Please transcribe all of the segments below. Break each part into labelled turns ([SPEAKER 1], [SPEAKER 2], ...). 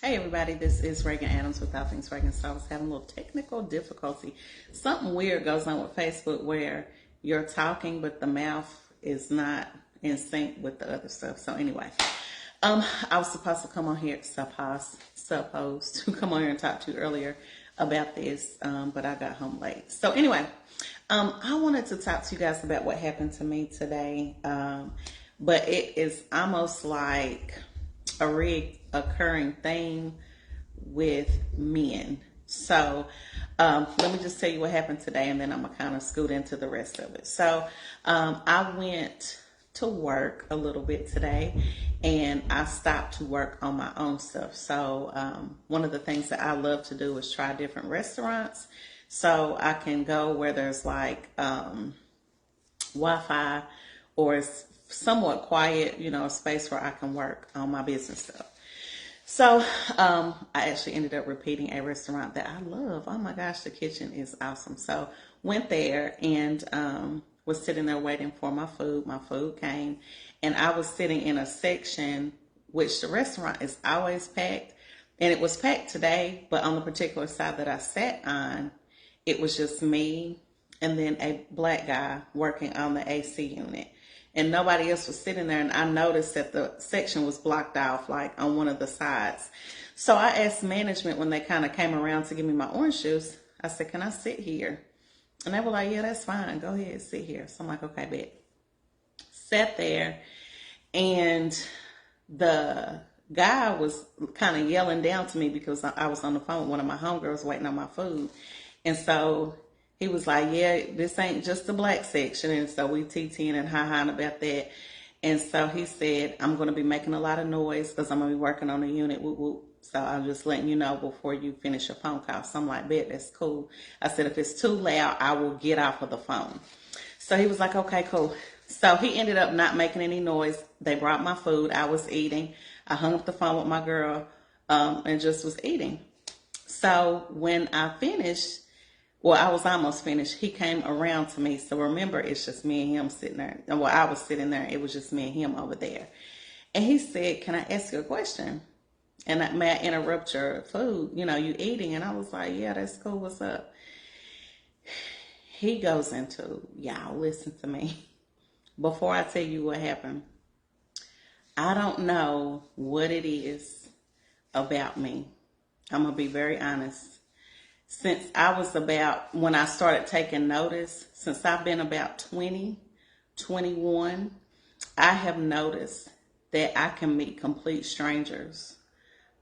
[SPEAKER 1] Hey everybody, this is Reagan Adams with All Things Reagan. So I was having a little technical difficulty. Something weird goes on with Facebook where you're talking but the mouth is not in sync with the other stuff. So anyway, I was supposed to come on here, supposed to come on here and talk to you earlier about this, but I got home late. So anyway, I wanted to talk to you guys about what happened to me today, but it is almost like a reoccurring theme with men. So let me just tell you what happened today, and then I'm gonna kind of scoot into the rest of it. So I went to work a little bit today, and I stopped to work on my own stuff. So one of the things that I love to do is try different restaurants, so I can go where there's like Wi-Fi or it's somewhat quiet, a space where I can work on my business stuff. So I actually ended up repeating a restaurant that I love. Oh my gosh, the kitchen is awesome. So went there and was sitting there waiting for my food. My food came, and I was sitting in a section which the restaurant is always packed, and it was packed today, but on the particular side that I sat on, it was just me and then a black guy working on the AC unit. And nobody else was sitting there, and I noticed that the section was blocked off, like on one of the sides. So I asked management when they kind of came around to give me my orange juice, I said, can I sit here? And they were like, yeah, that's fine. Go ahead, sit here. So I'm like, okay, bet. Sat there, and the guy was kind of yelling down to me because I was on the phone with one of my homegirls waiting on my food. And so he was like, yeah, this ain't just the black section. And so we TTing and ha-haing about that. And so he said, I'm going to be making a lot of noise because I'm going to be working on the unit. Whoop, whoop. So I'm just letting you know before you finish your phone call. So I'm like, bet, that's cool. I said, if it's too loud, I will get off of the phone. So he was like, okay, cool. So he ended up not making any noise. They brought my food. I was eating. I hung up the phone with my girl and just was eating. So when I finished, well, I was almost finished, he came around to me. So remember, it's just me and him sitting there. Well, I was sitting there. It was just me and him over there. And he said, can I ask you a question? And may I interrupt your food? You eating. And I was like, yeah, that's cool. What's up? He goes into, y'all listen to me. Before I tell you what happened, I don't know what it is about me. I'm going to be very honest. Since I was when I started taking notice, since I've been about 20, 21, I have noticed that I can meet complete strangers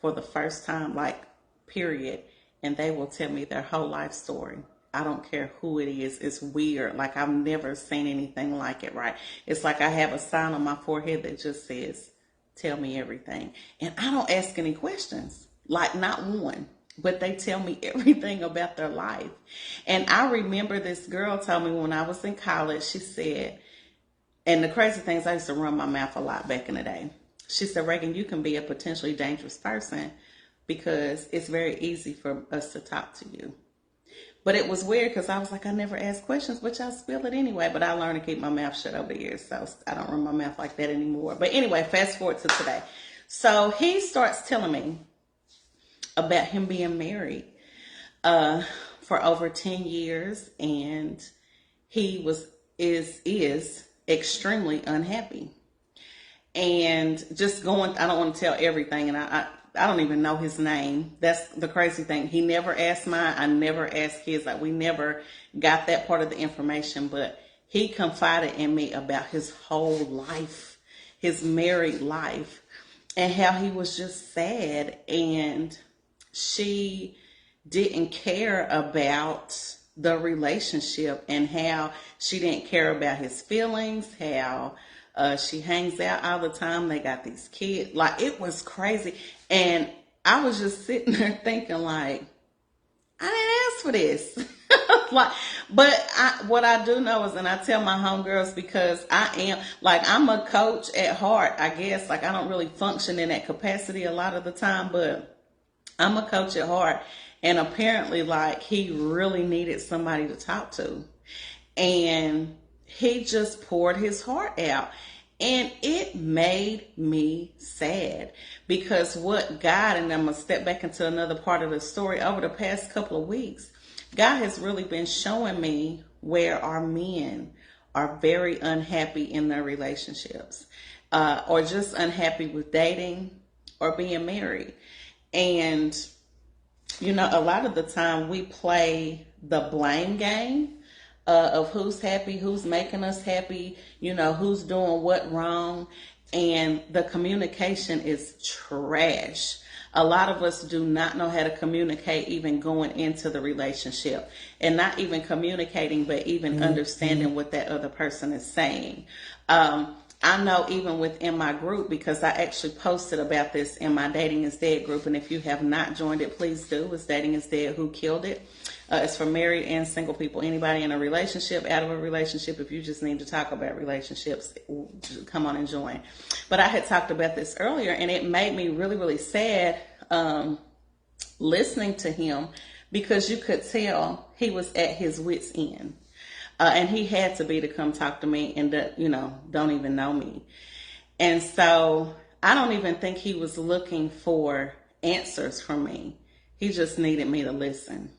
[SPEAKER 1] for the first time, like, period, and they will tell me their whole life story. I don't care who it is. It's weird. Like, I've never seen anything like it, right? It's like I have a sign on my forehead that just says, tell me everything. And I don't ask any questions, like not one. But they tell me everything about their life. And I remember this girl told me when I was in college, she said, and the crazy thing is I used to run my mouth a lot back in the day. She said, Reagan, you can be a potentially dangerous person because it's very easy for us to talk to you. But it was weird because I was like, I never ask questions, but y'all spill it anyway. But I learned to keep my mouth shut over the years, so I don't run my mouth like that anymore. But anyway, fast forward to today. So he starts telling me about him being married for over 10 years, and he is extremely unhappy. And just going, I don't want to tell everything, and I don't even know his name. That's the crazy thing. He never asked mine. I never asked his. Like, we never got that part of the information, but he confided in me about his whole life, his married life, and how he was just sad, and she didn't care about the relationship, and how she didn't care about his feelings, how she hangs out all the time. They got these kids. Like, it was crazy. And I was just sitting there thinking, like, I didn't ask for this. What I do know is, and I tell my homegirls, because I'm a coach at heart, I guess. Like, I don't really function in that capacity a lot of the time, but I'm a coach at heart, and apparently, like, he really needed somebody to talk to, and he just poured his heart out. And it made me sad because what God, and I'm going to step back into another part of the story, over the past couple of weeks, God has really been showing me where our men are very unhappy in their relationships, or just unhappy with dating or being married. And, a lot of the time we play the blame game of who's happy, who's making us happy, who's doing what wrong. And the communication is trash. A lot of us do not know how to communicate even going into the relationship, and not even communicating, but even understanding what that other person is saying. I know even within my group, because I actually posted about this in my Dating is Dead group. And if you have not joined it, please do. It's Dating is Dead, Who Killed It? It's for married and single people. Anybody in a relationship, out of a relationship, if you just need to talk about relationships, come on and join. But I had talked about this earlier, and it made me really, really sad listening to him, because you could tell he was at his wit's end. And he had to be to come talk to me and, don't even know me. And so I don't even think he was looking for answers from me. He just needed me to listen.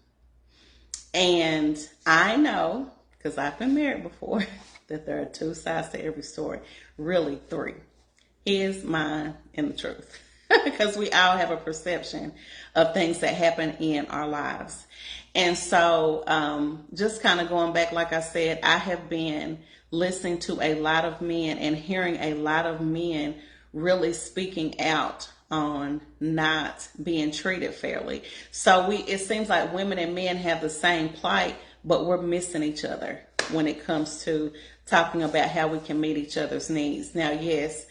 [SPEAKER 1] And I know, because I've been married before, that there are two sides to every story. Really, three. His, mine, and the truth. Because we all have a perception of things that happen in our lives. And so just kind of going back, like I said, I have been listening to a lot of men and hearing a lot of men really speaking out on not being treated fairly. So it seems like women and men have the same plight, but we're missing each other when it comes to talking about how we can meet each other's needs. Now, yes,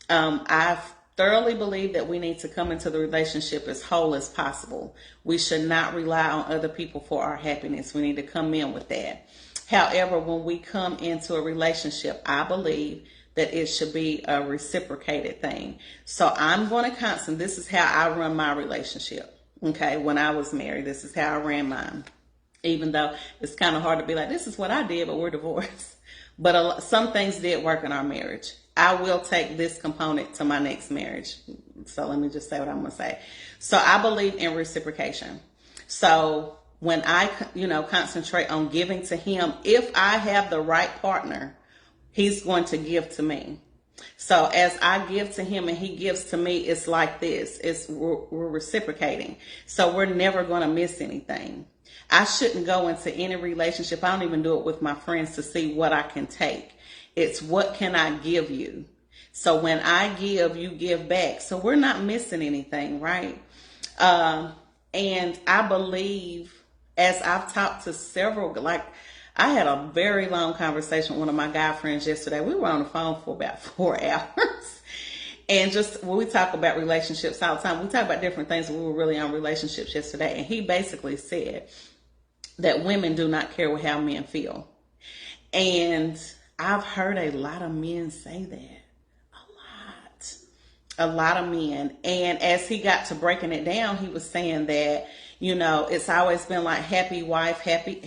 [SPEAKER 1] I've thoroughly believe that we need to come into the relationship as whole as possible. We should not rely on other people for our happiness. We need to come in with that. However, when we come into a relationship, I believe that it should be a reciprocated thing. So I'm going to this is how I run my relationship. Okay, when I was married, this is how I ran mine. Even though it's kind of hard to be like, this is what I did, but we're divorced. But some things did work in our marriage. I will take this component to my next marriage. So let me just say what I'm going to say. So I believe in reciprocation. So when I, concentrate on giving to him, if I have the right partner, he's going to give to me. So as I give to him and he gives to me, it's like this. We're reciprocating. So we're never going to miss anything. I shouldn't go into any relationship. I don't even do it with my friends to see what I can take. It's what can I give you? So when I give, you give back. So we're not missing anything, right? And I believe, as I've talked to several, like I had a very long conversation with one of my guy friends yesterday. We were on the phone for about 4 hours. And just when we talk about relationships all the time, we talk about different things. We were really on relationships yesterday. And he basically said that women do not care how men feel. And I've heard a lot of men say that. A lot of men. And as he got to breaking it down, he was saying that, it's always been like happy wife, happy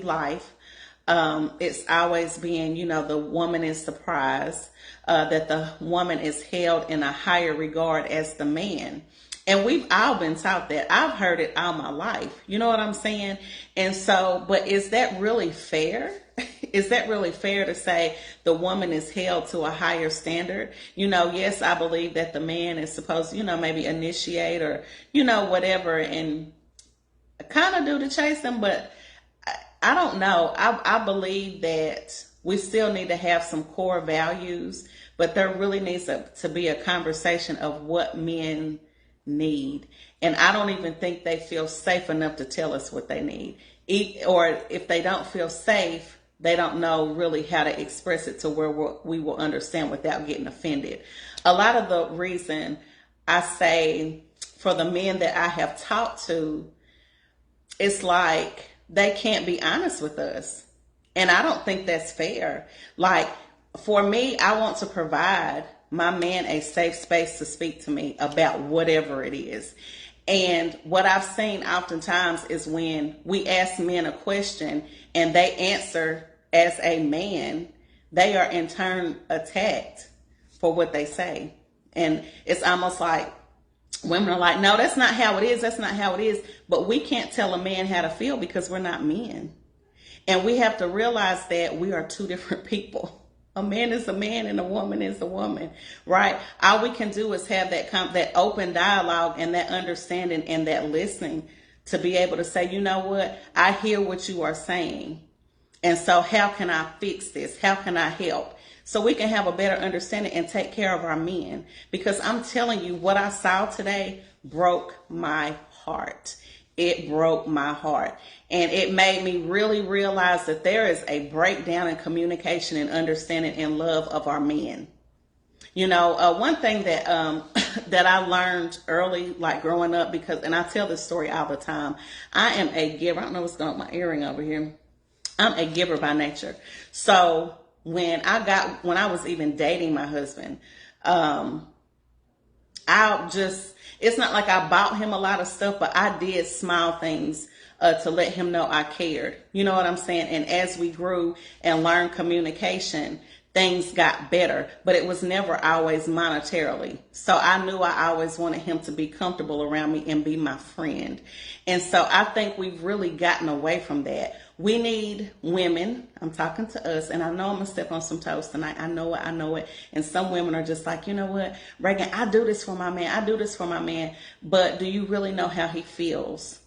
[SPEAKER 1] life. It's always been, the woman is surprised, that the woman is held in a higher regard as the man. And we've all been taught that. I've heard it all my life. You know what I'm saying? And so, but is that really fair? Is that really fair to say the woman is held to a higher standard? Yes, I believe that the man is supposed to, maybe initiate or, whatever, and kind of do the chasing, but I don't know. I believe that we still need to have some core values, but there really needs to be a conversation of what men need. And I don't even think they feel safe enough to tell us what they need. Or if they don't feel safe, they don't know really how to express it to where we will understand without getting offended. A lot of the reason I say for the men that I have talked to, it's like they can't be honest with us. And I don't think that's fair. Like for me, I want to provide my man a safe space to speak to me about whatever it is. And what I've seen oftentimes is when we ask men a question and they answer as a man, they are in turn attacked for what they say. And it's almost like women are like, no, that's not how it is. That's not how it is. But we can't tell a man how to feel because we're not men. And we have to realize that we are two different people. A man is a man and a woman is a woman, right? All we can do is have that open dialogue and that understanding and that listening to be able to say, you know what? I hear what you are saying. And so how can I fix this? How can I help? So we can have a better understanding and take care of our men. Because I'm telling you, what I saw today broke my heart. It broke my heart. And it made me really realize that there is a breakdown in communication and understanding and love of our men. You know, one thing that that I learned early, like growing up, and I tell this story all the time. I am a giver. I don't know what's going on with my earring over here. I'm a giver by nature. So when I was even dating my husband, it's not like I bought him a lot of stuff, but I did small things to let him know I cared. You know what I'm saying? And as we grew and learned communication, things got better, but it was never always monetarily. So I knew I always wanted him to be comfortable around me and be my friend. And so I think we've really gotten away from that. We need women. I'm talking to us, and I know I'm going to step on some toes tonight. I know it. And some women are just like, you know what, Reagan, I do this for my man. I do this for my man. But do you really know how he feels?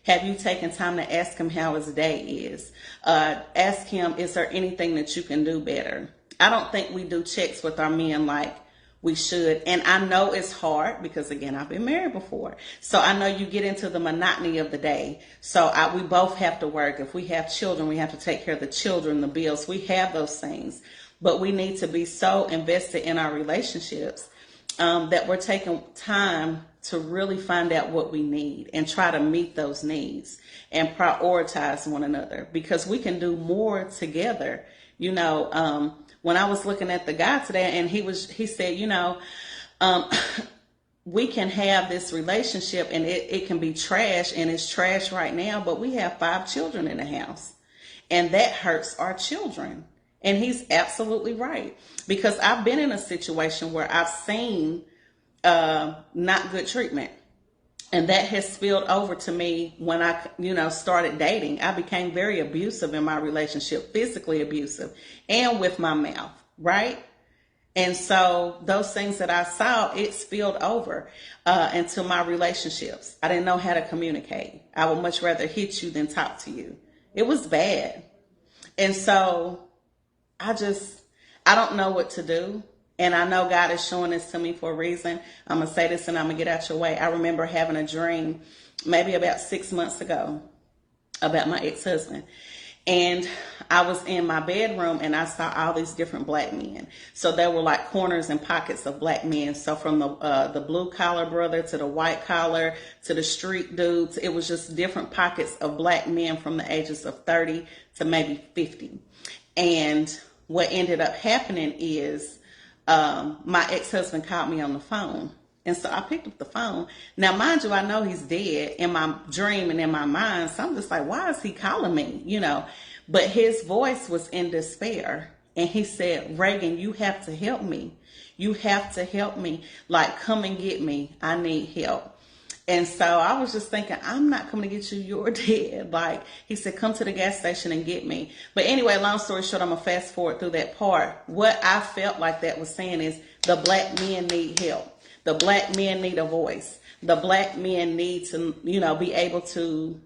[SPEAKER 1] Have you taken time to ask him how his day is? Ask him, is there anything that you can do better? I don't think we do checks with our men like we should. And I know it's hard because, again, I've been married before. So I know you get into the monotony of the day. So we both have to work. If we have children, we have to take care of the children, the bills. We have those things. But we need to be so invested in our relationships that we're taking time to really find out what we need and try to meet those needs and prioritize one another, because we can do more together. You know, when I was looking at the guy today, and he said, you know, we can have this relationship and it can be trash, and it's trash right now, but we have 5 children in the house, and that hurts our children. And he's absolutely right, because I've been in a situation where I've seen not good treatment. And that has spilled over to me when I, started dating. I became very abusive in my relationship, physically abusive, and with my mouth, right? And so those things that I saw, it spilled over into my relationships. I didn't know how to communicate. I would much rather hit you than talk to you. It was bad. And so I don't know what to do. And I know God is showing this to me for a reason. I'm going to say this and I'm going to get out your way. I remember having a dream maybe about 6 months ago about my ex-husband. And I was in my bedroom and I saw all these different black men. So there were like corners and pockets of black men. So from the blue collar brother to the white collar to the street dudes, it was just different pockets of black men from the ages of 30 to maybe 50. And what ended up happening is my ex-husband called me on the phone. And so I picked up the phone. Now, mind you, I know he's dead in my dream and in my mind. So I'm just like, why is he calling me? But his voice was in despair. And he said, Reagan, you have to help me. You have to help me. Like, come and get me. I need help. And so I was just thinking, I'm not coming to get you. You're dead. Like, he said, come to the gas station and get me. But anyway, long story short, I'm going to fast forward through that part. What I felt like that was saying is the black men need help. The black men need a voice. The black men need to, be able to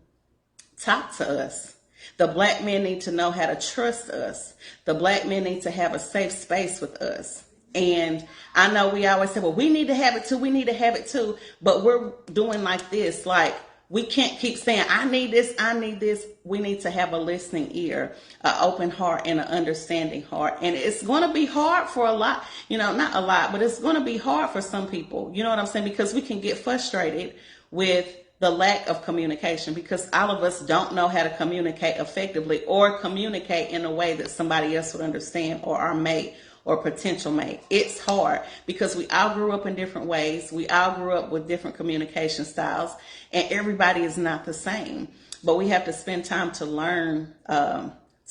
[SPEAKER 1] talk to us. The black men need to know how to trust us. The black men need to have a safe space with us. And I know we always say, well, we need to have it too. We need to have it too. But we're doing like this. Like, we can't keep saying, I need this. I need this. We need to have a listening ear, an open heart, and an understanding heart. And it's going to be hard for a lot, not a lot, but it's going to be hard for some people. You know what I'm saying? Because we can get frustrated with the lack of communication, because all of us don't know how to communicate effectively or communicate in a way that somebody else would understand, or our mate or potential mate. It's hard because we all grew up in different ways. We all grew up with different communication styles, and everybody is not the same. But we have to spend time to learn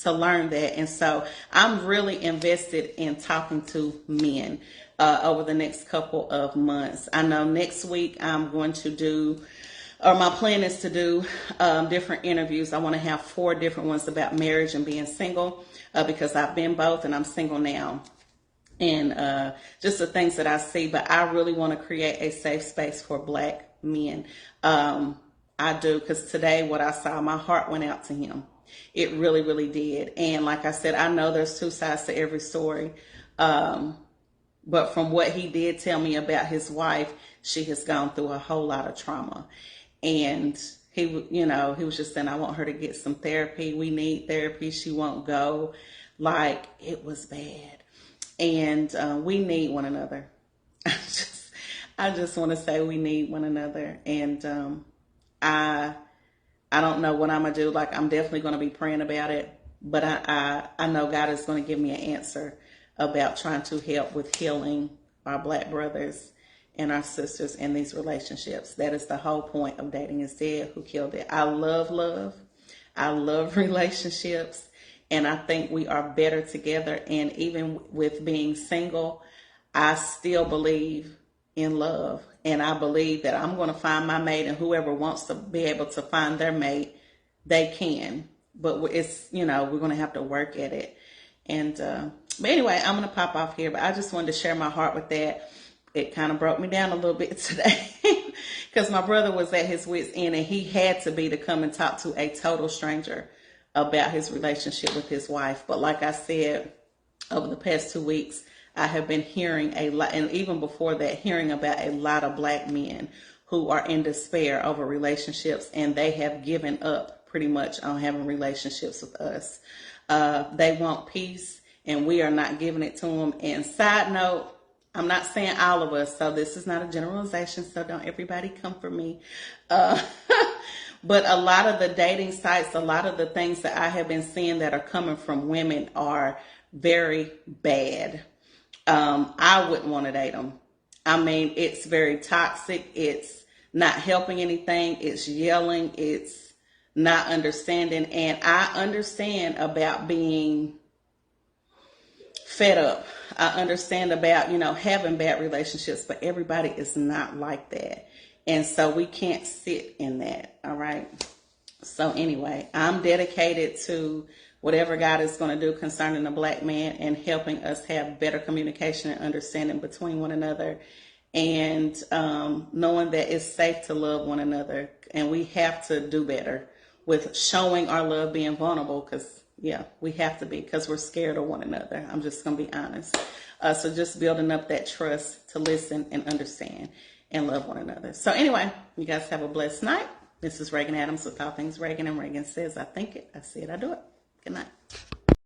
[SPEAKER 1] to learn that. And so I'm really invested in talking to men over the next couple of months. I know next week I'm going to do, or my plan is to do different interviews. I want to have 4 different ones about marriage and being single because I've been both and I'm single now. And just the things that I see. But I really want to create a safe space for Black men. I do, because today what I saw, my heart went out to him. It really, really did. And like I said, I know there's 2 sides to every story. But from what he did tell me about his wife, she has gone through a whole lot of trauma. And he was just saying, I want her to get some therapy. We need therapy. She won't go. Like, it was bad. And we need one another. I just want to say we need one another. And I don't know what I'm gonna do. Like, I'm definitely gonna be praying about it, but I know God is gonna give me an answer about trying to help with healing our Black brothers and our sisters in these relationships. That is the whole point of Dating Is Dead. Who Killed It? I love love. I love relationships. And I think we are better together. And even with being single, I still believe in love. And I believe that I'm going to find my mate, and whoever wants to be able to find their mate, they can. But it's, we're going to have to work at it. And, but anyway, I'm going to pop off here. But I just wanted to share my heart with that. It kind of broke me down a little bit today because my brother was at his wit's end, and he had to come and talk to a total stranger about his relationship with his wife. But like I said, over the past 2 weeks, I have been hearing a lot, and even before that, hearing about a lot of Black men who are in despair over relationships, and they have given up pretty much on having relationships with us. They want peace, and we are not giving it to them. And side note, I'm not saying all of us, so this is not a generalization, so don't everybody come for me. But a lot of the dating sites, a lot of the things that I have been seeing that are coming from women are very bad. I wouldn't want to date them. I mean, it's very toxic. It's not helping anything. It's yelling. It's not understanding. And I understand about being fed up. I understand about, having bad relationships, but everybody is not like that. And so we can't sit in that. All right. So anyway, I'm dedicated to whatever God is going to do concerning the Black man and helping us have better communication and understanding between one another, and knowing that it's safe to love one another. And we have to do better with showing our love, being vulnerable, because we have to be, because we're scared of one another. I'm just going to be honest. So just building up that trust to listen and understand and love one another. So anyway, you guys have a blessed night. This is Reagan Adams with All Things Reagan, and Reagan says, I think it, I see it, I do it. Good night.